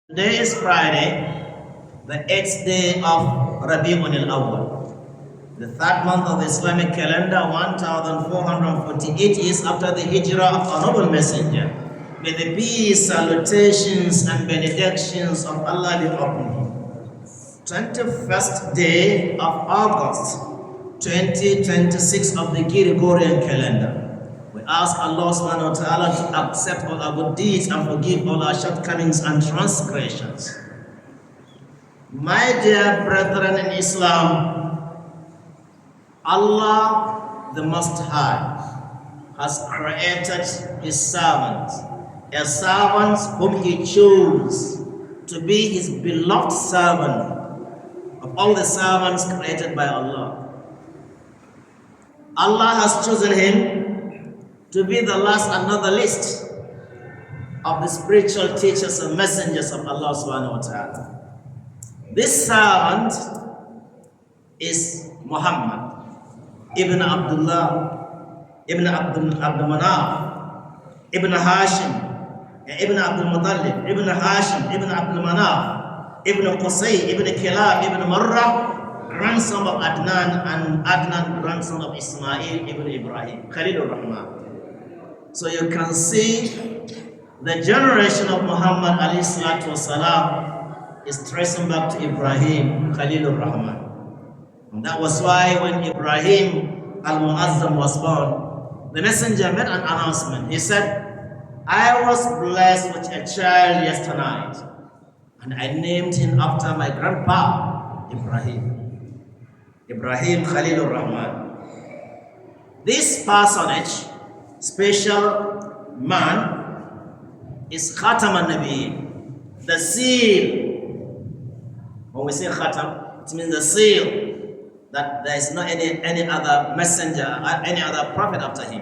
Today is Friday, the 8th day of Rabī al-Awwal, the third month of the Islamic calendar, 1448 years after the hijrah of our noble messenger. May the peace, salutations, and benedictions of Allah be upon him. 21st day of August, 2026 of the Gregorian calendar. We ask Allah subhanahu wa ta'ala to accept all our good deeds and forgive all our shortcomings and transgressions. My dear brethren in Islam, Allah the Most High has created His servant, a servant whom He chose to be His beloved servant of all the servants created by Allah. Allah has chosen him to be the last and not the least of the spiritual teachers and messengers of Allah subhanahu wa ta'ala. This servant is Muhammad ibn Abdullah ibn Abdul Manaf ibn Hashim ibn Abdul Muttalib ibn Hashim ibn Abdul Manaf ibn Qusay ibn Kilab ibn Marra, grandson of Adnan, and Adnan, grandson of Ismail ibn Ibrahim, Khalilur Rahman. So you can see the generation of Muhammad alayhi salatu wasalam is tracing back to Ibrahim, Khalilur Rahman. And that was why when Ibrahim al-Mu'azzam was born, the messenger made an announcement. He said, I was blessed with a child yesterday night, and I named him after my grandpa, Ibrahim. Ibrahim Khalilur Rahman. This personage, special man, is Khatam al-Nabi, the seal. When we say Khatam, it means the seal, that there is not any other messenger, any other prophet after him.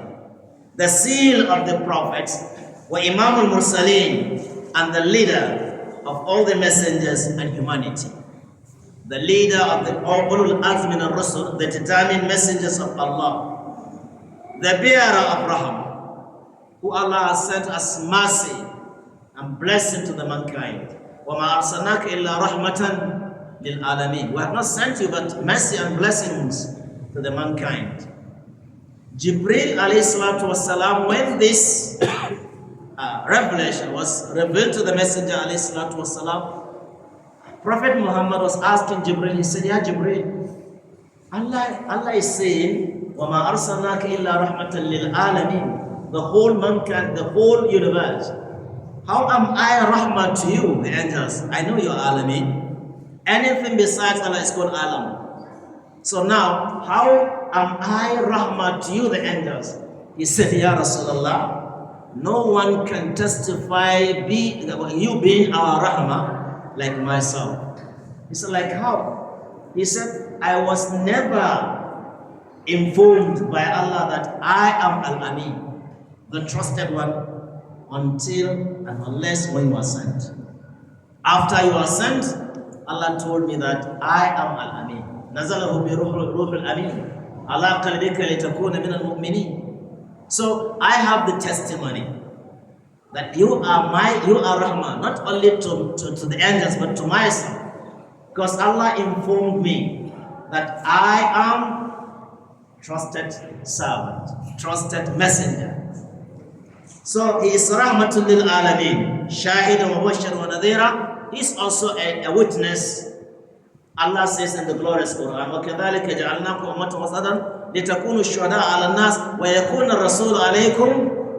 The seal of the prophets, wa Imam al-Mursaleen, and the leader of all the messengers and humanity. The leader of the Ulul Azm min al-Rusul, the determined messengers of Allah. The bearer of Rahmah, who Allah has sent as mercy and blessing to the mankind. وَمَا أَرْسَلْنَاكَ إِلَّا رَحْمَةً لِلْعَالَمِينَ. We have not sent you but mercy and blessings to the mankind. Jibreel alayhi salatu wasalam, when this revelation was revealed to the messenger alayhi salatu wasalam, Prophet Muhammad was asking Jibreel, he said, Ya Jibreel, Allah is saying, وَمَا أَرْسَلْنَاكَ إِلَّا رَحْمَةً لِلْعَالَمِينَ, the whole mankind, the whole universe. How am I rahmah to you, the angels? I know you're alameen. Anything besides Allah is called alam. So now, how am I rahmah to you, the angels? He said, Ya Rasulullah, no one can testify you being our rahmah like myself. He said, like how? He said, I was never informed by Allah that I am Al-Amin, the trusted one, until and unless when you are sent. After you are sent, Allah told me that I am Al-Amin. Nazalahu bi ruhul amin ala qalbika litakuna min al-mu'minin. So I have the testimony that you are Rahmah, not only to the angels but to myself, because Allah informed me that I am trusted servant, trusted messenger. So he is rahmatul lil alamin, shahidan wa mubashiran wa nadhira. He is also a witness. Allah says in the glorious Quran, وَكَذَلِكَ جَعَلْنَاكُمْ أُمَّةً وَسَطًا لِتَكُونُوا شُهَدَاءَ عَلَى النَّاسِ وَيَكُونَ الرَّسُولُ عَلَيْكُمْ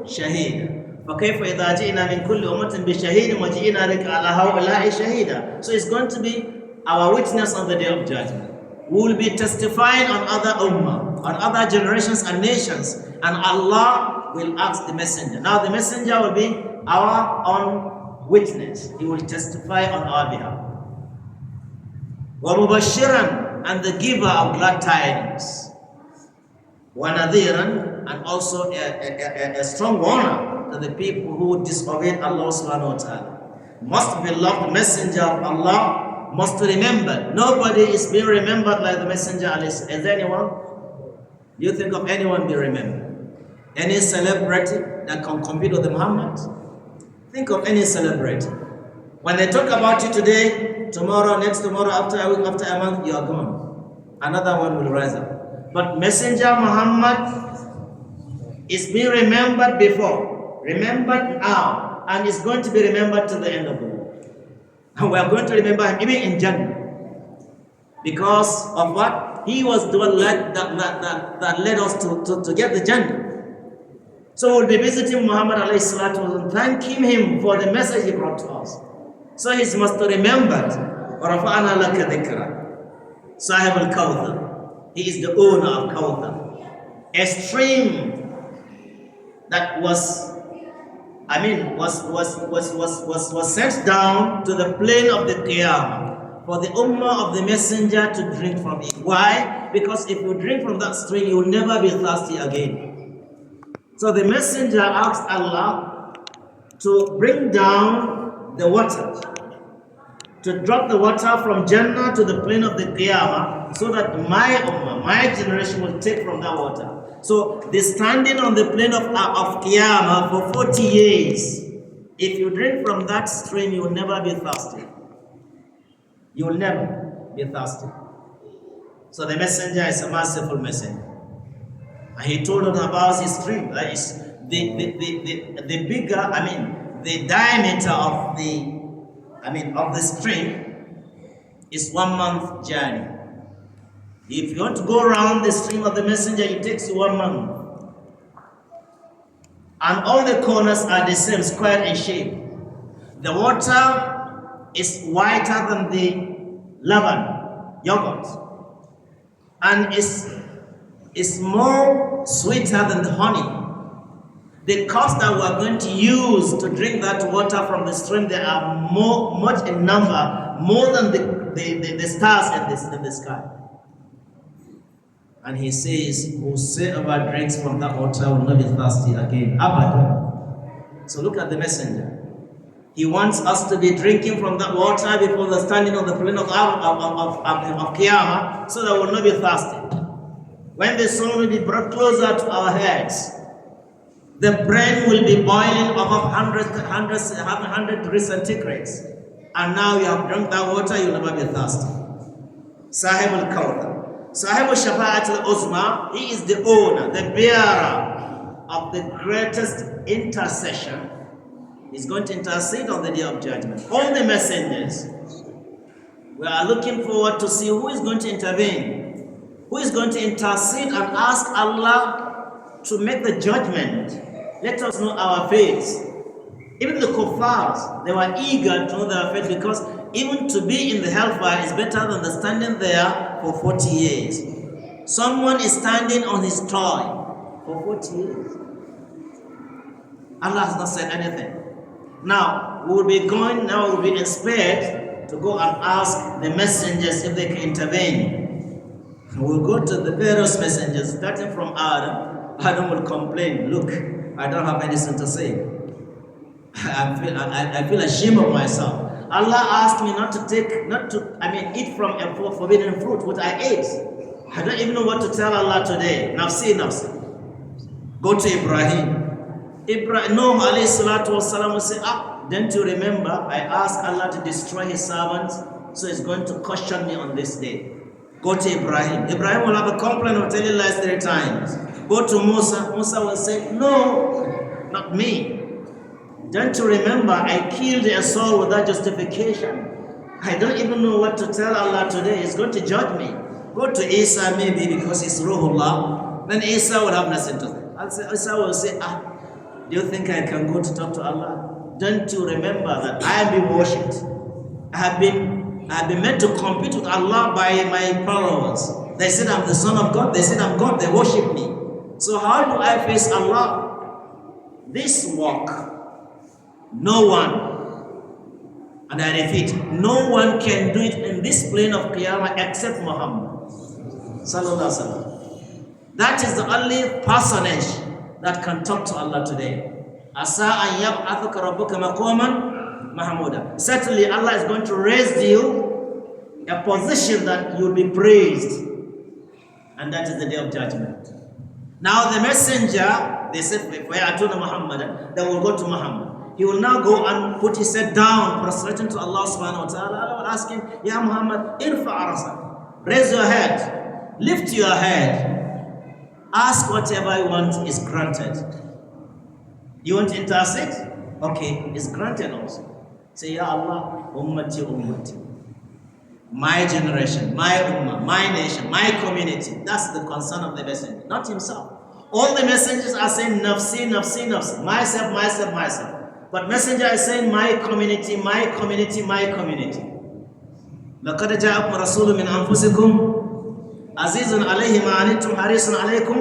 شَهِيدًا فَكَيْفَ إِذَا جِئْنَا مِنْ كُلِّ أُمَّةٍ بِشَهِيدٍ وَجِئْنَا بِكَ عَلَى هَؤُلَاءِ شَهِيدًا. So it's going to be our witness on the day of judgment. We will be testifying on other ummah, on other generations and nations, and Allah will ask the messenger. Now the messenger will be our own witness. He will testify on our behalf. وَمُبَشِّرًا, and the giver of glad tidings. وَنَذِيرًا, and also a strong warner to the people who disobeyed Allah subhanahu wa ta'ala. Most beloved messenger of Allah must remember. Nobody is being remembered like the messenger. Is there anyone? Do you think of anyone being remembered? Any celebrity that can compete with Muhammad? Think of any celebrity. When they talk about you today, tomorrow, next tomorrow, after a week, after a month, you are gone. Another one will rise up. But Messenger Muhammad is being remembered before, remembered now, and is going to be remembered to the end of the world. And we are going to remember him even in Jannah. Because of what? He was the one that led us to get the Jannah. So we'll be visiting Muhammad alayhi salatu and thanking him for the message he brought to us. So he's must be remembered. وَرَفَعْنَا لَكَ ذِكْرًا Sahib al-Kawthar. He is the owner of Kawthar. A stream that was sent down to the plain of the Qiyamah for the ummah of the messenger to drink from it. Why? Because if you drink from that stream, you will never be thirsty again. So the messenger asked Allah to bring down the water, to drop the water from Jannah to the plain of the Qiyamah, so that my ummah, my generation will take from that water. So the standing on the plain of Qiyamah for 40 years, if you drink from that stream, you will never be thirsty. You will never be thirsty. So the messenger is a merciful messenger. And he told them about his stream. That is the bigger, the diameter of the stream is 1 month journey. If you want to go around the stream of the messenger, it takes you 1 month. And all the corners are the same, square in shape. The water is whiter than the Laban, yogurt. And is more sweeter than the honey. The cups that we are going to use to drink that water from the stream, they are much in number, more than the stars in the sky. And he says, whosoever drinks from that water will not be thirsty again. Abadan. So look at the messenger. He wants us to be drinking from that water before the standing on the plain of Qiyamah, so that we will not be thirsty. When the sun will be brought closer to our heads, the brain will be boiling above 100 degrees centigrade. And now you have drunk that water, you will never be thirsty. Sahib al-Kawthar. Sahib al-Shafa'at al-Uzma, he is the owner, the bearer of the greatest intercession. He's going to intercede on the day of judgment. All the messengers, we are looking forward to see who is going to intervene, who is going to intercede and ask Allah to make the judgment. Let us know our faith. Even the kuffars, they were eager to know their faith, because even to be in the hellfire is better than the standing there for 40 years. Someone is standing on his toy for 40 years. Allah has not said anything. Now, we will be inspired to go and ask the messengers if they can intervene. We'll go to the various messengers, starting from Adam. Adam will complain, look, I don't have anything to say. I feel ashamed of myself. Allah asked me not to eat from a forbidden fruit, what I ate. I don't even know what to tell Allah today. Nafsi. Go to Ibrahim. Nuh alayhi salatu wasalam will say, don't you remember, I asked Allah to destroy his servants, so he's going to caution me on this day. Go to Ibrahim. Ibrahim will have a complaint of telling lies 3 times. Go to Musa. Musa will say, no, not me. Don't you remember, I killed a soul without justification. I don't even know what to tell Allah today. He's going to judge me. Go to Isa, maybe because he's Ruhullah. Then Isa will have nothing to say. Isa will say, do you think I can go to talk to Allah? Don't you remember that I am being worshipped? I have been meant to compete with Allah by my followers. They said I'm the son of God. They said I'm God. They worship me. So how do I face Allah? This walk, no one, and I repeat, no one can do it in this plane of Qiyamah except Muhammad Sallallahu Alaihi Wasallam. That is the only personage that can talk to Allah today. Asa an yab'athuka rabbuka maqaman mahmuda. Certainly Allah is going to raise you a position that you'll be praised. And that is the day of judgment. Now the messenger, they said, Muhammad, they will go to Muhammad. he will now go and put his head down, prostrating to Allah subhanahu wa ta'ala. Allah will ask him, Ya Muhammad, irfa arasa. Raise your head, lift your head, ask whatever you want is granted. You want to intercede? Okay, it's granted also. Say, Ya Allah, ummati, ummati. My generation, my ummah, my nation, my community. That's the concern of the messenger, not himself. All the messengers are saying, nafsi, nafsi, nafsi. Myself, myself, myself. But messenger is saying, my community, my community, my community. لَقَدْ جَاءَكُمْ رَسُولٌ مِّنْ أَنفُسِكُمْ عَزِيزٌ عَلَيْهِ مَا عَنِتُّمْ حَرِيصٌ عَلَيْكُمْ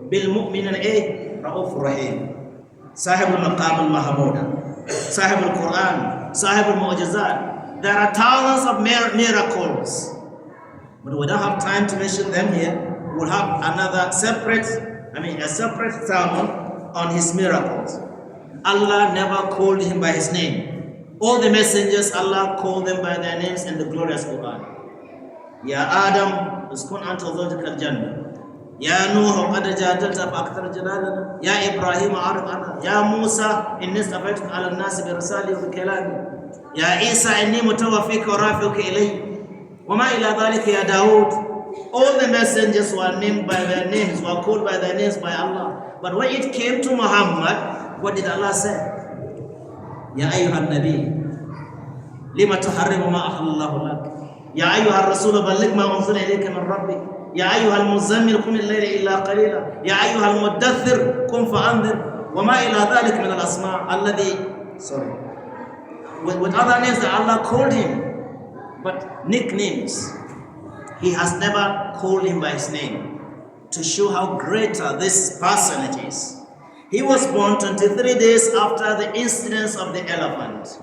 بِالْمُؤْمِنِينَ رَءُوفٌ رَحِيمٌ صاحب المقام المحمود صاحب القرآن صاحب المعجزات. There are thousands of miracles, but we don't have time to mention them here. We'll have another a separate sermon on his miracles. Allah never called him by his name. All the messengers, Allah called them by their names in the glorious Quran. Ya Adam, uskun anta zawjaka al-jannah. Ya Nuh, qad jadalta fa akthar jadalana. Ya Ibrahim, arif anna. Ya Musa, inni istafaytuka ala an-nas bi risali wa bi kalami. Ya Isa, inni mutawaffika wa rafi'uka ilayya. Wa ma ila dhalika ya Dawood. All the messengers were named by their names, were called by their names by Allah. But when it came to Muhammad, what did Allah say? Ya ayyuhan nabi, lima tuharrimu ma ahallallahu lak. Ya ayyuhar rasul, balligh ma unzila ilayka min rabbik. Ya ayyuhal muzammil, qum al-layla illa qalila. Ya ayyuhal muddaththir, qum fa'anzir. Wa ma ila dhalik min al-asma' alladhi, with other names that Allah called him, but nicknames. He has never called him by his name, to show how greater this person is. He was born 23 days after the incidents of the elephant.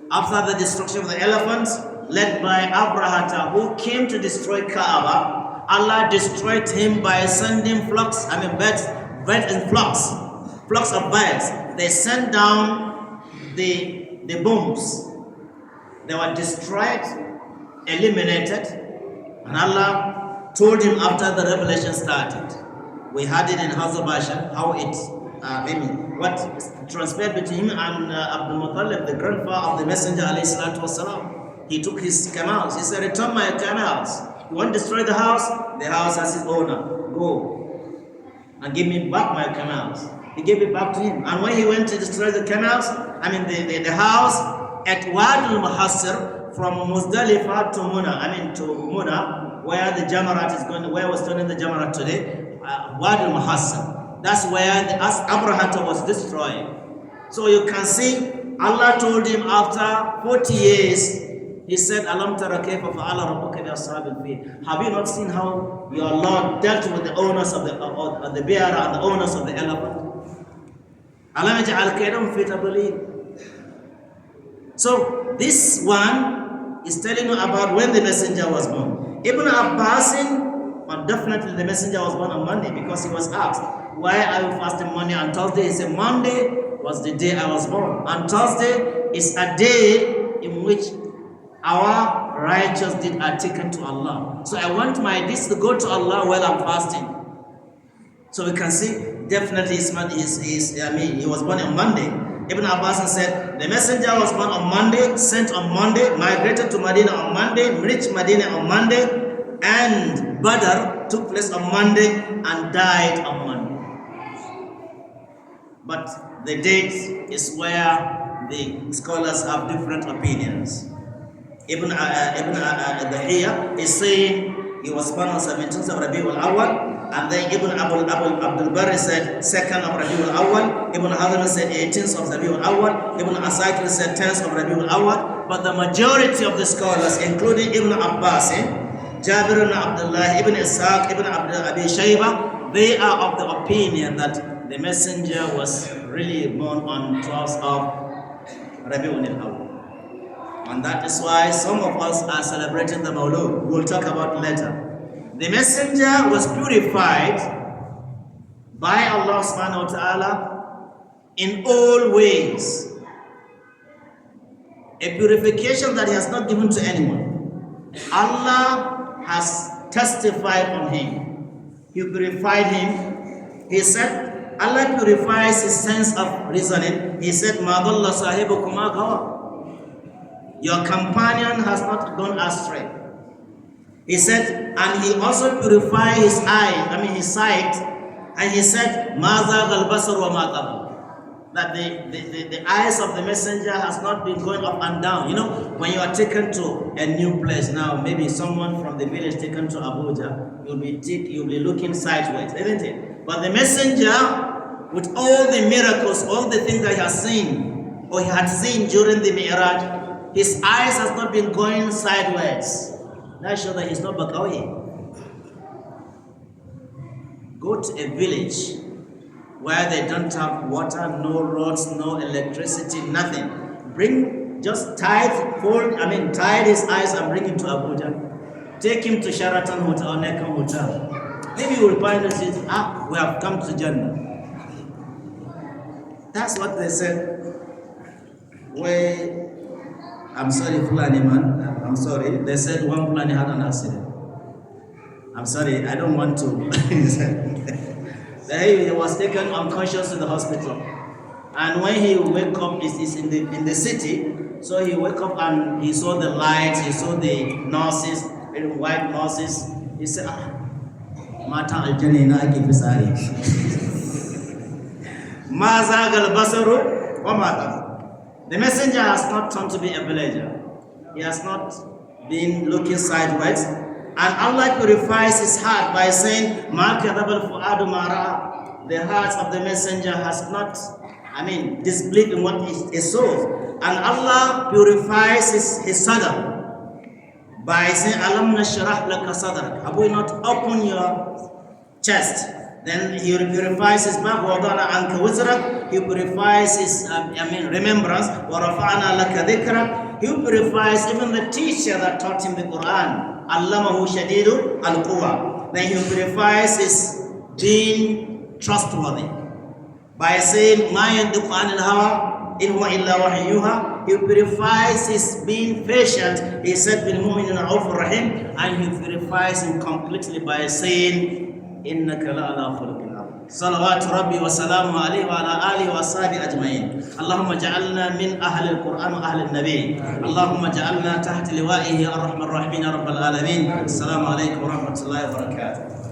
After the destruction of the elephants, led by Abrahata, who came to destroy Kaaba, Allah destroyed him by sending birds and flocks of birds. They sent down the bombs. They were destroyed, eliminated. And Allah told him after the revelation started. We had it in Abuja, how what transpired between him and Abdul Muttalib, the grandfather of the Messenger ﷺ. He took his camels. He said, return my camels. You want to destroy the house? The house has its owner. Go and give me back my camels. He gave it back to him. And when he went to destroy the camels, the house at Wadi al-Muhassir, from Muzdalifah to Muna, where the Jamarat is going, where we're studying the Jamarat today, Wadi al-Muhassir. That's where as Abrahata was destroyed. So you can see, Allah told him after 40 years, He said, Alam tara kayfa fa'ala rabbuka bi ashabil fil. Have you not seen how your Lord dealt with the owners of the bearer and the owners of the elephant? Alam yaj'al kaydahum fi tadlil. So this one is telling you about when the messenger was born. Ibn Abbas, definitely the messenger was born on Monday, because he was asked, why are you fasting Monday and Thursday? He said, Monday was the day I was born, and Thursday is a day in which our righteous deeds are taken to Allah. So I want my deeds to go to Allah while I'm fasting. So we can see definitely he was born on Monday. Ibn Abbas said, the messenger was born on Monday, sent on Monday, migrated to Medina on Monday, reached Medina on Monday, and Badr took place on Monday and died on Monday. But the date is where the scholars have different opinions. Ibn Dahiyya is saying he was born on 17th of Rabī al-Awwal, and then Ibn Abdul Barri said 2nd of Rabī al-Awwal, Ibn Hazm said 18th of Rabī al-Awwal, Ibn Asakir said 10th of Rabī al-Awwal. But the majority of the scholars, including Ibn Abbas, Jabir ibn Abdullah, Ibn Ishaq, Ibn Abi Shayba, they are of the opinion that the messenger was really born on 12th of Rabī al-Awwal. And that is why some of us are celebrating the Mawlud. We'll talk about it later. The messenger was purified by Allah subhanahu wa ta'ala in all ways. A purification that he has not given to anyone. Allah has testified on him. He purified him. He said, Allah purifies his sense of reasoning. He said, "Ma dhalla sahibukum ma ghawa." Your companion has not gone astray. He said, and he also purified his his sight, and he said, "Ma zaghal basar wa ma tagha." That the eyes of the messenger has not been going up and down. You know, when you are taken to a new place now, maybe someone from the village taken to Abuja, you'll be looking sideways, isn't it? But the messenger, with all the miracles, all the things that he has seen, or he had seen during the Mi'raj, his eyes has not been going sideways. That shows that he's not Bakawi. Go to a village where they don't have water, no roads, no electricity, nothing. Tie his eyes and bring him to Abuja. Take him to Sheraton Hotel or Neckham Hotel. Maybe you will find us, we have come to Jannah. That's what they said. I'm sorry, Fulani man. I'm sorry. They said one Fulani had an accident. I'm sorry, I don't want to. He was taken unconscious to the hospital, and when he woke up, is in the city. So he woke up and he saw the lights, he saw the nurses, white nurses. He said, "Mata al-janina kifisari." Ma zagal basaru wa mata. The messenger has not turned to be a villager. He has not been looking sideways. And Allah purifies his heart by saying, "Ma kadhaba al-fuadu ma ra'a." The heart of the messenger has not, disbelieved in what he saw. And Allah purifies his sadr by saying, "Alam nashrah laka sadrak." Have we not opened your chest? Then he purifies his back. وَوَضَعْنَا عَنْكَ وِزْرَكَ. He purifies his remembrance. وَرَفَعْنَا لَكَ ذِكْرَكَ. He purifies even the teacher that taught him the Quran. Allamahu shadidu al-quwa. Then he purifies his being trustworthy by saying, "Ma yantiqu anil hawa in huwa illa wahyun yuha." He purifies his being patient. He said, "Bil mu'minina ra'ufur rahim," and he purifies him completely by saying, "Innaka la'ala khuluqin azim." صلوات ربي وسلامه عليه وعلى آله وأصحابه أجمعين. اللهم اجعلنا من أهل القرآن وأهل النبي. اللهم اجعلنا تحت لوائه الرحمن الرحيم رب العالمين. السلام عليكم ورحمة الله وبركاته.